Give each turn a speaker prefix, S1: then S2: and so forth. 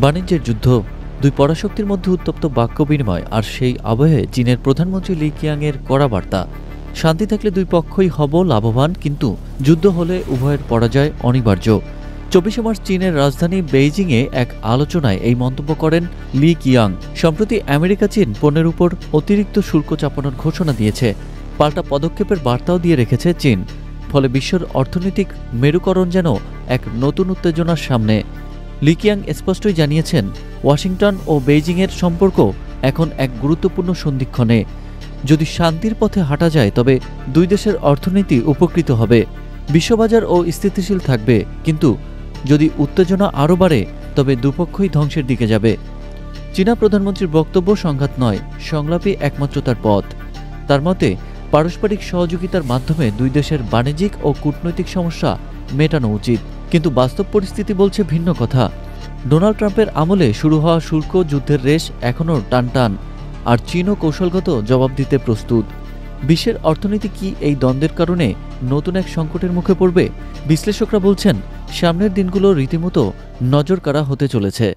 S1: বাণিজ্যের যুদ্ধ, দুই পরাশক্তির মধ্যে উত্তপ্ত বাক্য বিনিময়, আর সেই আবহে চীনের প্রধানমন্ত্রী লি কিয়াংয়ের কড়া বার্তা। শান্তি থাকলে দুই পক্ষই হব লাভবান, কিন্তু যুদ্ধ হলে উভয়ের পরাজয় অনিবার্য। 24 মার্চ চীনের রাজধানী বেইজিংয়ে এক আলোচনায় এই মন্তব্য করেন লি কিয়াং। সম্প্রতি আমেরিকা চীন পণ্যের উপর অতিরিক্ত শুল্ক চাপানোর ঘোষণা দিয়েছে, পাল্টা পদক্ষেপের বার্তাও দিয়ে রেখেছে চীন। ফলে বিশ্বের অর্থনৈতিক মেরুকরণ যেন এক নতুন উত্তেজনার সামনে। লি কিয়াং স্পষ্টই জানিয়েছেন, ওয়াশিংটন ও বেইজিংয়ের সম্পর্ক এখন এক গুরুত্বপূর্ণ সন্ধিক্ষণে। যদি শান্তির পথে হাঁটা যায় তবে দুই দেশের অর্থনীতি উপকৃত হবে, বিশ্ববাজার ও স্থিতিশীল থাকবে। কিন্তু যদি উত্তেজনা আরও বাড়ে তবে দুপক্ষই ধ্বংসের দিকে যাবে। চীনা প্রধানমন্ত্রীর বক্তব্য সংঘাত নয়, সংলাপই একমাত্র তার পথ। তার মতে পারস্পরিক সহযোগিতার মাধ্যমে দুই দেশের বাণিজ্যিক ও কূটনৈতিক সমস্যা মেটানো উচিত। কিন্তু বাস্তব পরিস্থিতি বলছে ভিন্ন কথা। ডোনাল্ড ট্রাম্পের আমলে শুরু হওয়া শুল্ক যুদ্ধের রেশ এখনও টানটান, আর চীনও কৌশলগত জবাব দিতে প্রস্তুত। বিশ্বের অর্থনীতি কি এই দ্বন্দ্বের কারণে নতুন এক সংকটের মুখে পড়বে? বিশ্লেষকরা বলছেন, সামনের দিনগুলো রীতিমতো নজরকাড়া হতে চলেছে।